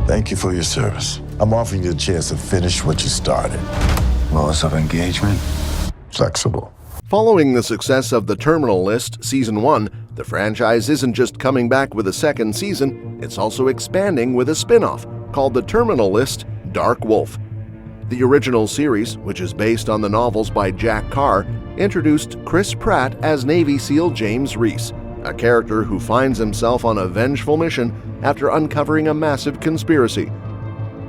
Thank you for your service. I'm offering you a chance to finish what you started. Loss of engagement? Flexible. Following the success of The Terminal List Season 1, the franchise isn't just coming back with a second season, it's also expanding with a spin-off called The Terminal List: Dark Wolf. The original series, which is based on the novels by Jack Carr, introduced Chris Pratt as Navy SEAL James Reese, a character who finds himself on a vengeful mission after uncovering a massive conspiracy.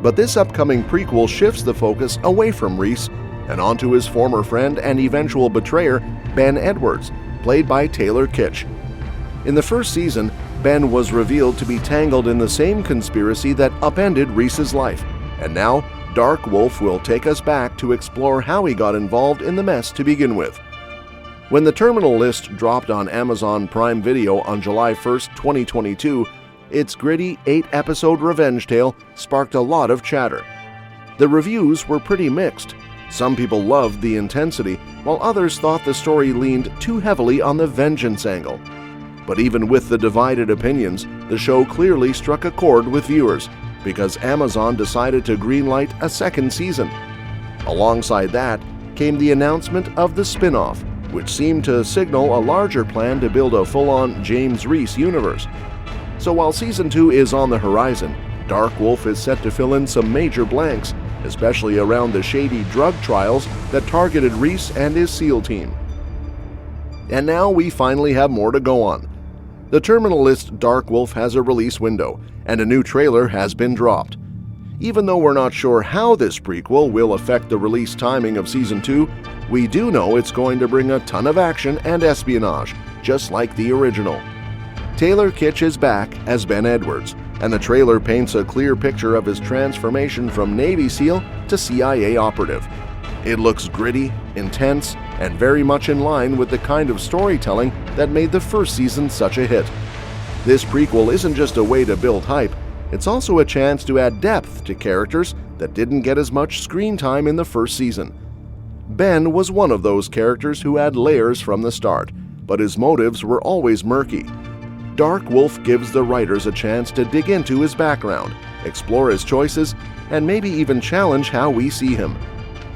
But this upcoming prequel shifts the focus away from Reese and onto his former friend and eventual betrayer, Ben Edwards, played by Taylor Kitsch. In the first season, Ben was revealed to be tangled in the same conspiracy that upended Reese's life, and now Dark Wolf will take us back to explore how he got involved in the mess to begin with. When The Terminal List dropped on Amazon Prime Video on July 1, 2022, its gritty 8-episode revenge tale sparked a lot of chatter. The reviews were pretty mixed. Some people loved the intensity, while others thought the story leaned too heavily on the vengeance angle. But even with the divided opinions, the show clearly struck a chord with viewers, because Amazon decided to greenlight a second season. Alongside that came the announcement of the spin-off, which seemed to signal a larger plan to build a full-on James Reese universe. So while Season 2 is on the horizon, Dark Wolf is set to fill in some major blanks, especially around the shady drug trials that targeted Reese and his SEAL team. And now we finally have more to go on. The Terminal List Dark Wolf has a release window, and a new trailer has been dropped. Even though we're not sure how this prequel will affect the release timing of Season 2, we do know it's going to bring a ton of action and espionage, just like the original. Taylor Kitsch is back as Ben Edwards, and the trailer paints a clear picture of his transformation from Navy SEAL to CIA operative. It looks gritty, intense, and very much in line with the kind of storytelling that made the first season such a hit. This prequel isn't just a way to build hype, it's also a chance to add depth to characters that didn't get as much screen time in the first season. Ben was one of those characters who had layers from the start, but his motives were always murky. Dark Wolf gives the writers a chance to dig into his background, explore his choices, and maybe even challenge how we see him.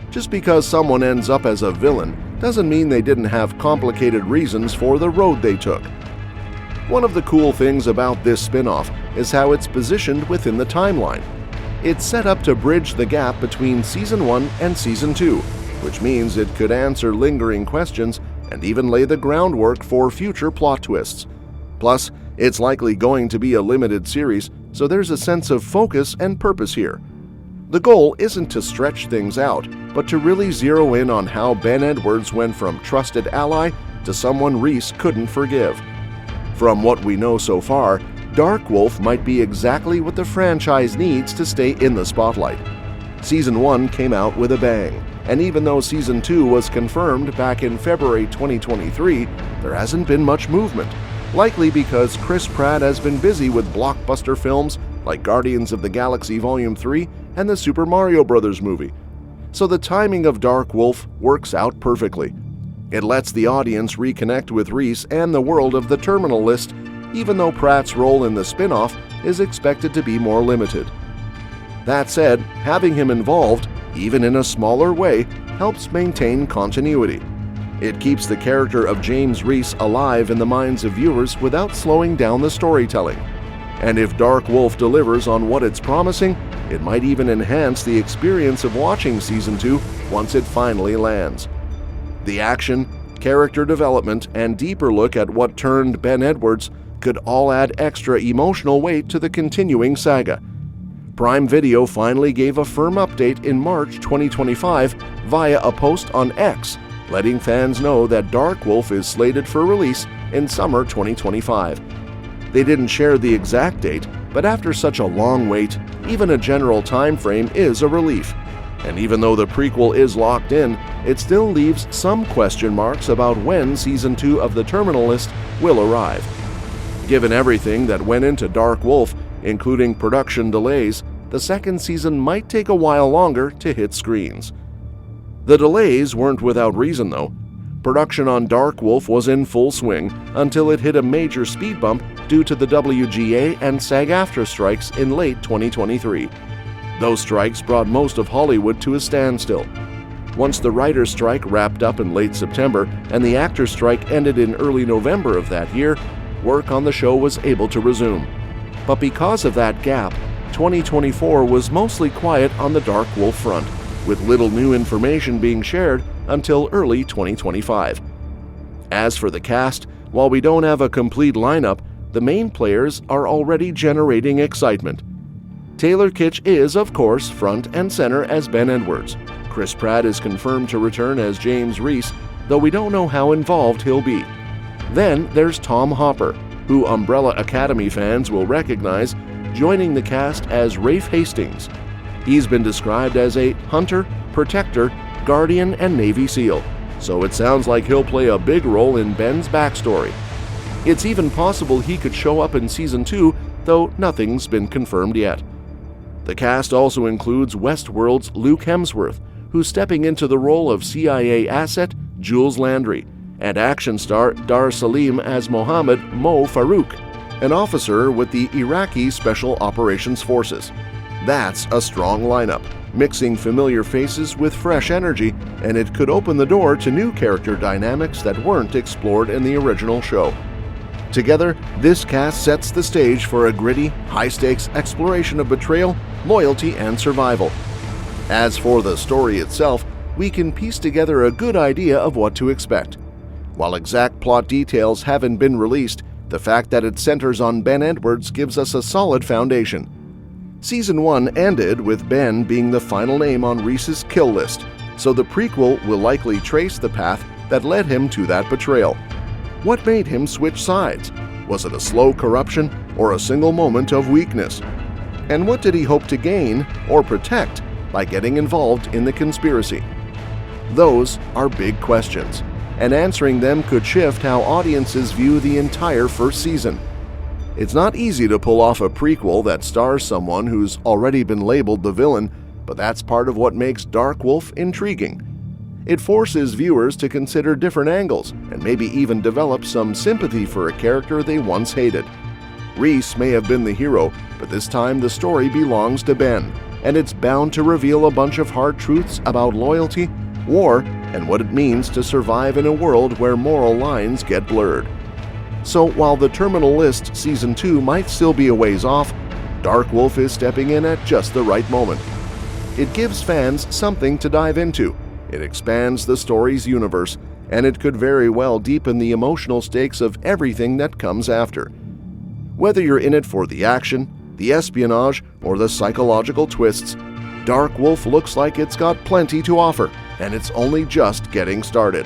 Just because someone ends up as a villain doesn't mean they didn't have complicated reasons for the road they took. One of the cool things about this spin-off is how it's positioned within the timeline. It's set up to bridge the gap between Season 1 and Season 2, which means it could answer lingering questions and even lay the groundwork for future plot twists. Plus, it's likely going to be a limited series, so there's a sense of focus and purpose here. The goal isn't to stretch things out, but to really zero in on how Ben Edwards went from trusted ally to someone Reese couldn't forgive. From what we know so far, Dark Wolf might be exactly what the franchise needs to stay in the spotlight. Season 1 came out with a bang, and even though Season 2 was confirmed back in February 2023, there hasn't been much movement. Likely because Chris Pratt has been busy with blockbuster films like Guardians of the Galaxy Volume 3 and the Super Mario Bros. Movie. So the timing of Dark Wolf works out perfectly. It lets the audience reconnect with Reese and the world of The Terminal List, even though Pratt's role in the spin-off is expected to be more limited. That said, having him involved, even in a smaller way, helps maintain continuity. It keeps the character of James Reese alive in the minds of viewers without slowing down the storytelling. And if Dark Wolf delivers on what it's promising, it might even enhance the experience of watching Season 2 once it finally lands. The action, character development, and deeper look at what turned Ben Edwards could all add extra emotional weight to the continuing saga. Prime Video finally gave a firm update in March 2025 via a post on X, letting fans know that Dark Wolf is slated for release in summer 2025. They didn't share the exact date, but after such a long wait, even a general time frame is a relief. And even though the prequel is locked in, it still leaves some question marks about when Season 2 of The Terminal List will arrive. Given everything that went into Dark Wolf, including production delays, the second season might take a while longer to hit screens. The delays weren't without reason, though. Production on Dark Wolf was in full swing until it hit a major speed bump due to the WGA and SAG-AFTRA strikes in late 2023. Those strikes brought most of Hollywood to a standstill. Once the writer's strike wrapped up in late September and the actor's strike ended in early November of that year, work on the show was able to resume. But because of that gap, 2024 was mostly quiet on the Dark Wolf front, with little new information being shared until early 2025. As for the cast, while we don't have a complete lineup, the main players are already generating excitement. Taylor Kitsch is, of course, front and center as Ben Edwards. Chris Pratt is confirmed to return as James Reese, though we don't know how involved he'll be. Then there's Tom Hopper, who Umbrella Academy fans will recognize, joining the cast as Rafe Hastings. He's been described as a hunter, protector, guardian, and Navy SEAL, so it sounds like he'll play a big role in Ben's backstory. It's even possible he could show up in Season 2, though nothing's been confirmed yet. The cast also includes Westworld's Luke Hemsworth, who's stepping into the role of CIA asset Jules Landry, and action star Dar Salim as Mohammed Mo Farouk, an officer with the Iraqi Special Operations Forces. That's a strong lineup, mixing familiar faces with fresh energy, and it could open the door to new character dynamics that weren't explored in the original show. Together, this cast sets the stage for a gritty, high-stakes exploration of betrayal, loyalty, and survival. As for the story itself, we can piece together a good idea of what to expect. While exact plot details haven't been released, the fact that it centers on Ben Edwards gives us a solid foundation. Season 1 ended with Ben being the final name on Reese's kill list, so the prequel will likely trace the path that led him to that betrayal. What made him switch sides? Was it a slow corruption or a single moment of weakness? And what did he hope to gain or protect by getting involved in the conspiracy? Those are big questions, and answering them could shift how audiences view the entire first season. It's not easy to pull off a prequel that stars someone who's already been labeled the villain, but that's part of what makes Dark Wolf intriguing. It forces viewers to consider different angles and maybe even develop some sympathy for a character they once hated. Reese may have been the hero, but this time the story belongs to Ben, and it's bound to reveal a bunch of hard truths about loyalty, war, and what it means to survive in a world where moral lines get blurred. So while The Terminal List Season 2 might still be a ways off, Dark Wolf is stepping in at just the right moment. It gives fans something to dive into, it expands the story's universe, and it could very well deepen the emotional stakes of everything that comes after. Whether you're in it for the action, the espionage, or the psychological twists, Dark Wolf looks like it's got plenty to offer, and it's only just getting started.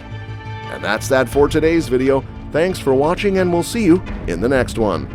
And that's that for today's video. Thanks for watching, and we'll see you in the next one.